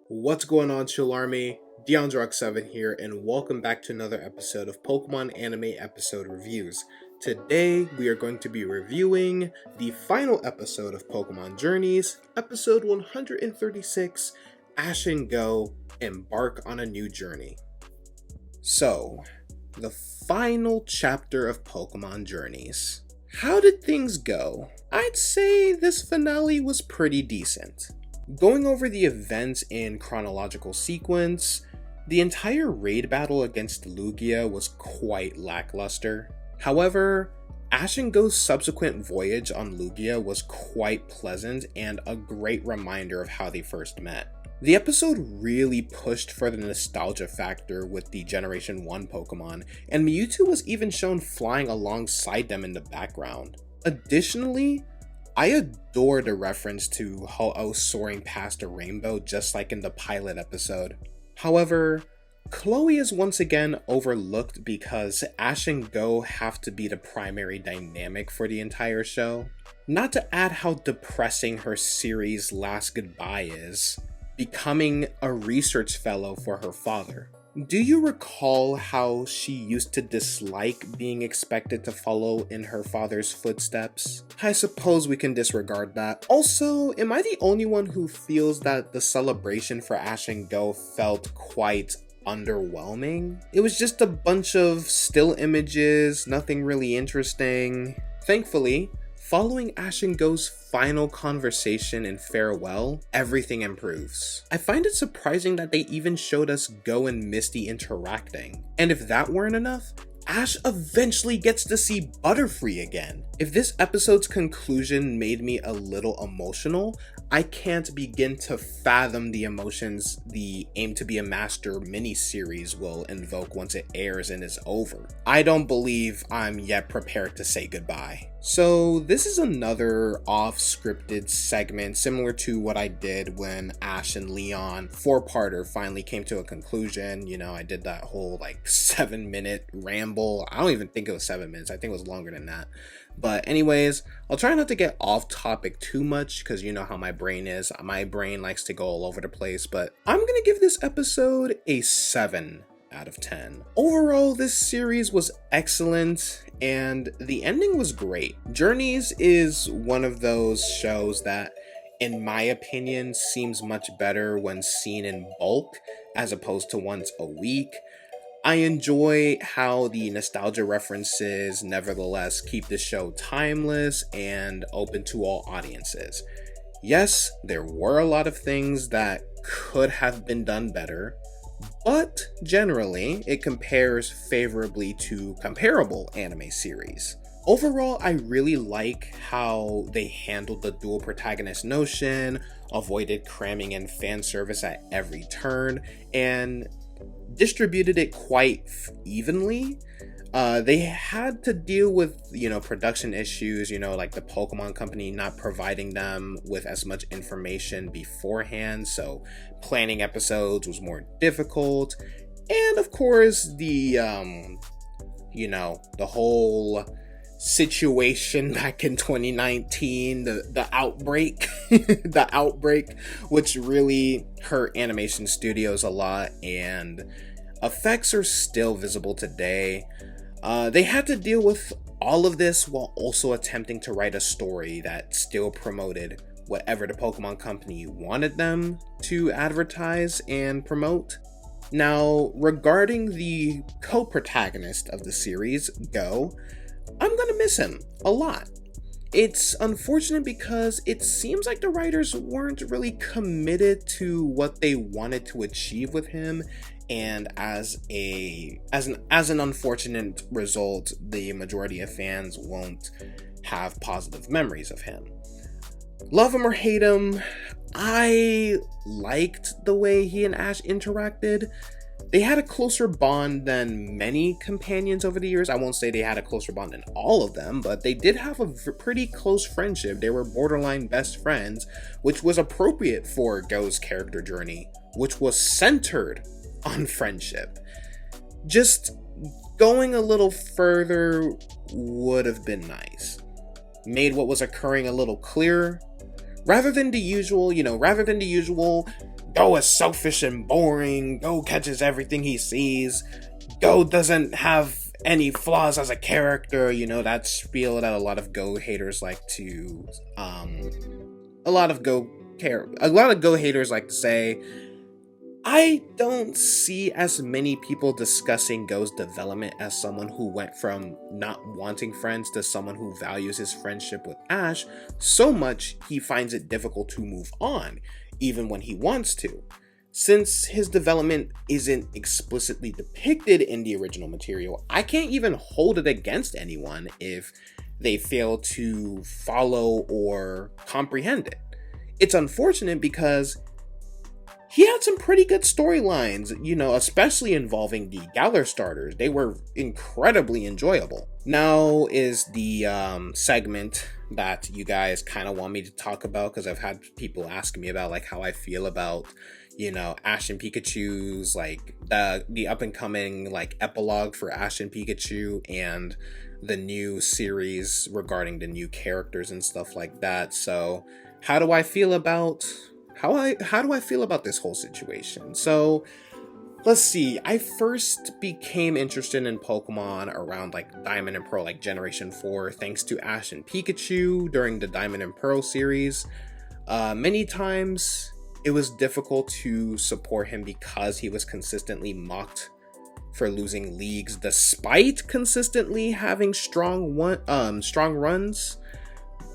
What's going on, Chill Army? Deondre and I've here, and welcome back to another episode of Pokemon Anime Episode Reviews. Today, we are going to be reviewing the final episode of Pokemon Journeys, episode 136, Ash and Go, Embark on a New Journey. So, the final chapter of Pokemon Journeys. How did things go? I'd say this finale was pretty decent. Going over the events in chronological sequence, the entire raid battle against Lugia was quite lackluster. However, Ash and Go's subsequent voyage on Lugia was quite pleasant and a great reminder of how they first met. The episode really pushed for the nostalgia factor with the Generation 1 Pokemon, and Mewtwo was even shown flying alongside them in the background. Additionally, I adore the reference to Ho-Oh soaring past a rainbow just like in the pilot episode. However, Chloe is once again overlooked because Ash and Go have to be the primary dynamic for the entire show. Not to add how depressing her series' last goodbye is, becoming a research fellow for her father. Do you recall how she used to dislike being expected to follow in her father's footsteps? I suppose we can disregard that. Also, am I the only one who feels that the celebration for Ash and Go felt quite underwhelming? It was just a bunch of still images, nothing really interesting. Thankfully, following Ash and Go's final conversation and farewell, everything improves. I find it surprising that they even showed us Go and Misty interacting. And if that weren't enough, Ash eventually gets to see Butterfree again. If this episode's conclusion made me a little emotional, I can't begin to fathom the emotions the Aim to Be a Master miniseries will invoke once it airs and is over. I don't believe I'm yet prepared to say goodbye. So this is another off-scripted segment similar to what I did when Ash and Leon 4-parter finally came to a conclusion. You know, I did that whole 7-minute ramble. I don't even think it was 7 minutes. I think it was longer than that. But anyways, I'll try not to get off topic too much because you know how my brain is. My brain likes to go all over the place, but I'm gonna give this episode a 7 out of 10. Overall, this series was excellent and the ending was great. Journeys is one of those shows that, in my opinion, seems much better when seen in bulk as opposed to once a week. I enjoy how the nostalgia references nevertheless keep the show timeless and open to all audiences. Yes, there were a lot of things that could have been done better, but generally it compares favorably to comparable anime series. Overall, I really like how they handled the dual protagonist notion, avoided cramming in fan service at every turn, and distributed it quite evenly. They had to deal with, production issues, like the Pokemon Company not providing them with as much information beforehand, so planning episodes was more difficult. And of course, the whole situation back in 2019, the outbreak, the outbreak, which really hurt animation studios a lot, and effects are still visible today. They had to deal with all of this while also attempting to write a story that still promoted whatever the Pokemon Company wanted them to advertise and promote. Now, regarding the co-protagonist of the series, Go, I'm gonna miss him a lot. It's unfortunate because it seems like the writers weren't really committed to what they wanted to achieve with him, and as an unfortunate result, the majority of fans won't have positive memories of him. Love him or hate him, I liked the way he and Ash interacted. They had a closer bond than many companions over the years. I won't say they had a closer bond than all of them, but they did have a pretty close friendship. They were borderline best friends, which was appropriate for Go's character journey, which was centered on friendship. Just going a little further would have been nice. Made what was occurring a little clearer. Rather than the usual, Go is selfish and boring. Go catches everything he sees. Go doesn't have any flaws as a character. That spiel that a lot of Go haters like to, a lot of Go haters like to say. I don't see as many people discussing Go's development as someone who went from not wanting friends to someone who values his friendship with Ash so much he finds it difficult to move on, even when he wants to. Since his development isn't explicitly depicted in the original material, I can't even hold it against anyone if they fail to follow or comprehend it. It's unfortunate because he had some pretty good storylines, especially involving the Galar starters. They were incredibly enjoyable. Now is the segment that you guys kind of want me to talk about, because I've had people ask me about how I feel about, Ash and Pikachu's the up and coming epilogue for Ash and Pikachu and the new series regarding the new characters and stuff like that. So how do I feel about this whole situation? So let's see. I first became interested in Pokemon around Diamond and Pearl, Generation 4, thanks to Ash and Pikachu during the Diamond and Pearl series. Many times it was difficult to support him because he was consistently mocked for losing leagues despite consistently having strong runs.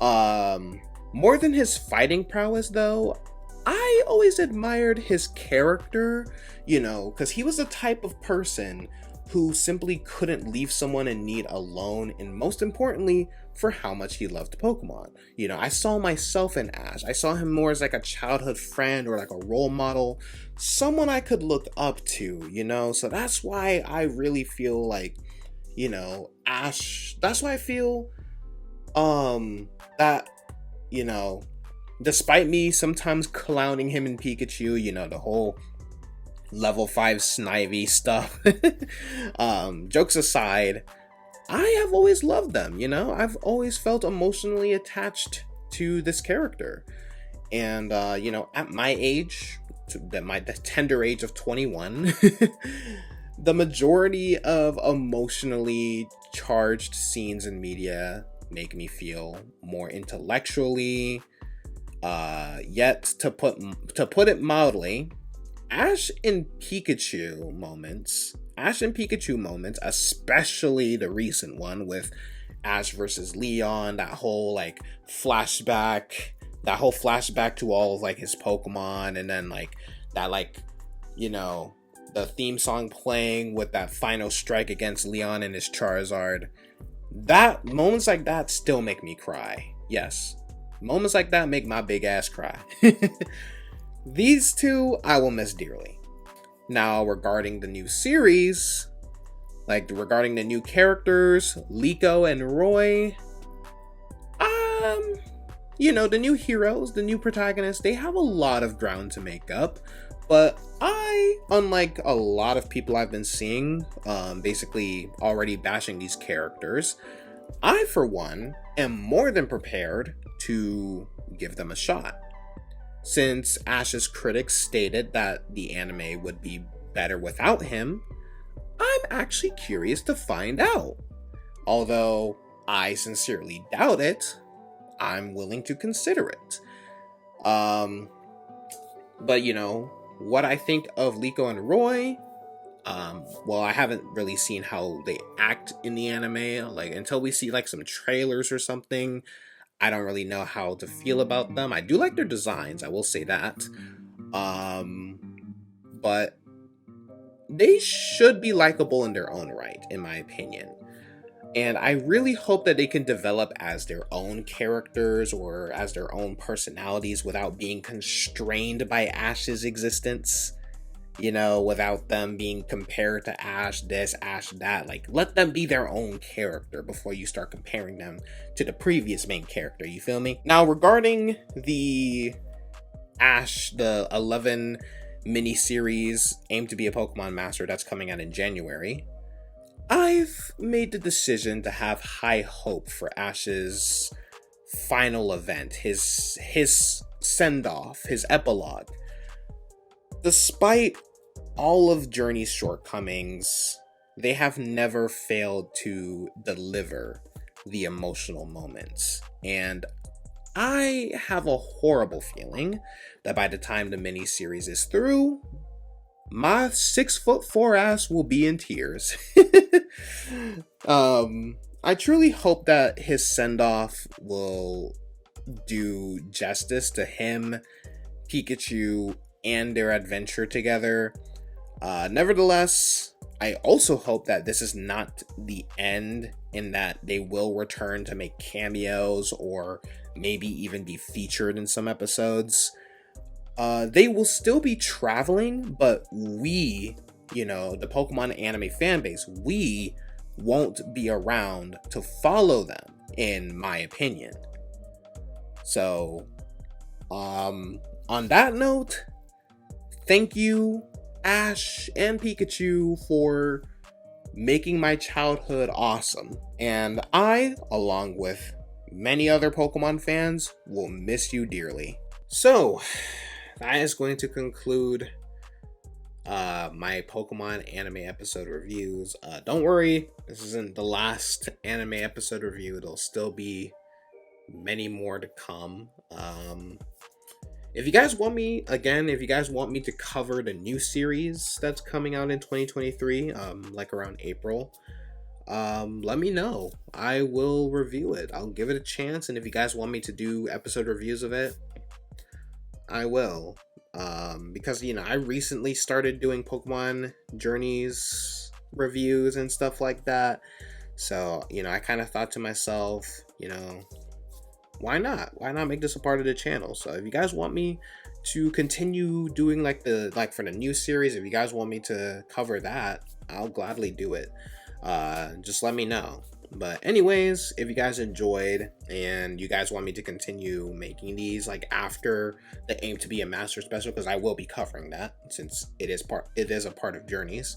More than his fighting prowess though, I always admired his character, because he was the type of person who simply couldn't leave someone in need alone, and most importantly, for how much he loved Pokemon. I saw myself in Ash. I saw him more as a childhood friend or a role model, someone I could look up to, so that's why I really feel Ash, that's why I feel, that, despite me sometimes clowning him and Pikachu, the whole level 5 Snivy stuff, jokes aside, I have always loved them, I've always felt emotionally attached to this character. And, at my age, the tender age of 21, the majority of emotionally charged scenes in media make me feel more intellectually, yet to put it mildly, Ash and Pikachu moments, especially the recent one with Ash versus Leon, that whole flashback to all of his Pokemon, and then the theme song playing with that final strike against Leon and his Charizard. Moments like that still make me cry. Yes. Moments like that make my big ass cry. These two I will miss dearly. Now, regarding the new series, regarding the new characters, Liko and Roy, the new heroes, the new protagonists, they have a lot of ground to make up. But I, unlike a lot of people I've been seeing, basically already bashing these characters, I, for one, am more than prepared to give them a shot. Since Ash's critics stated that the anime would be better without him, I'm actually curious to find out. Although I sincerely doubt it, I'm willing to consider it. But what I think of Liko and Roy, well, I haven't really seen how they act in the anime, until we see some trailers or something. I don't really know how to feel about them. I do like their designs, I will say that. But they should be likable in their own right, in my opinion. And I really hope that they can develop as their own characters or as their own personalities without being constrained by Ash's existence. Without them being compared to Ash this, Ash that. Let them be their own character before you start comparing them to the previous main character, you feel me? Now, regarding the Ash, the 11 mini-series Aim to be a Pokemon Master that's coming out in January, I've made the decision to have high hope for Ash's final event, his send-off, his epilogue. Despite all of Journey's shortcomings, they have never failed to deliver the emotional moments. And I have a horrible feeling that by the time the miniseries is through, my 6'4" ass will be in tears. I truly hope that his send-off will do justice to him, Pikachu, and their adventure together. Nevertheless, I also hope that this is not the end, in that they will return to make cameos or maybe even be featured in some episodes. They will still be traveling, but we, the Pokemon anime fanbase, we won't be around to follow them, in my opinion. So, on that note, thank you, Ash and Pikachu, for making my childhood awesome. And I, along with many other Pokemon fans, will miss you dearly. So, that is going to conclude my Pokemon anime episode reviews. Don't worry, this isn't the last anime episode review. There'll still be many more to come. If you guys want me to cover the new series that's coming out in 2023, like around April, let me know. I will review it. I'll give it a chance, and if you guys want me to do episode reviews of it, I will. Because I recently started doing Pokemon Journeys reviews and stuff like that. So, I kind of thought to myself, why not? Why not make this a part of the channel? So if you guys want me to continue doing for the new series, if you guys want me to cover that, I'll gladly do it. Just let me know. But anyways, if you guys enjoyed and you guys want me to continue making these after the Aim to be a Master special, because I will be covering that since it is a part of Journeys.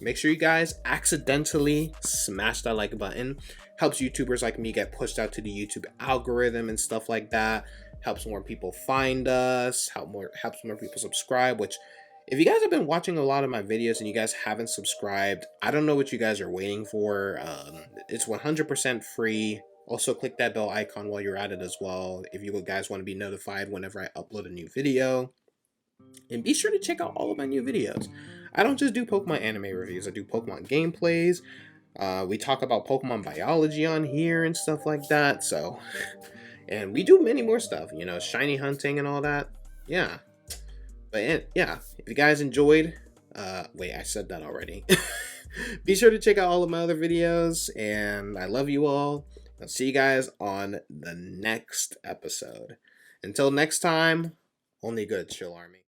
Make sure you guys accidentally smash that like button. Helps YouTubers like me get pushed out to the YouTube algorithm and stuff like that. Helps more people find us. Helps more people subscribe. Which, if you guys have been watching a lot of my videos and you guys haven't subscribed, I don't know what you guys are waiting for. It's 100% free. Also, click that bell icon while you're at it as well, if you guys want to be notified whenever I upload a new video. And be sure to check out all of my new videos. I don't just do Pokemon anime reviews. I do Pokemon gameplays. We talk about Pokemon biology on here and stuff like that. So, and we do many more stuff, shiny hunting and all that. Yeah. But yeah, if you guys enjoyed, wait, I said that already. Be sure to check out all of my other videos, and I love you all. I'll see you guys on the next episode. Until next time, only good, Chill Army.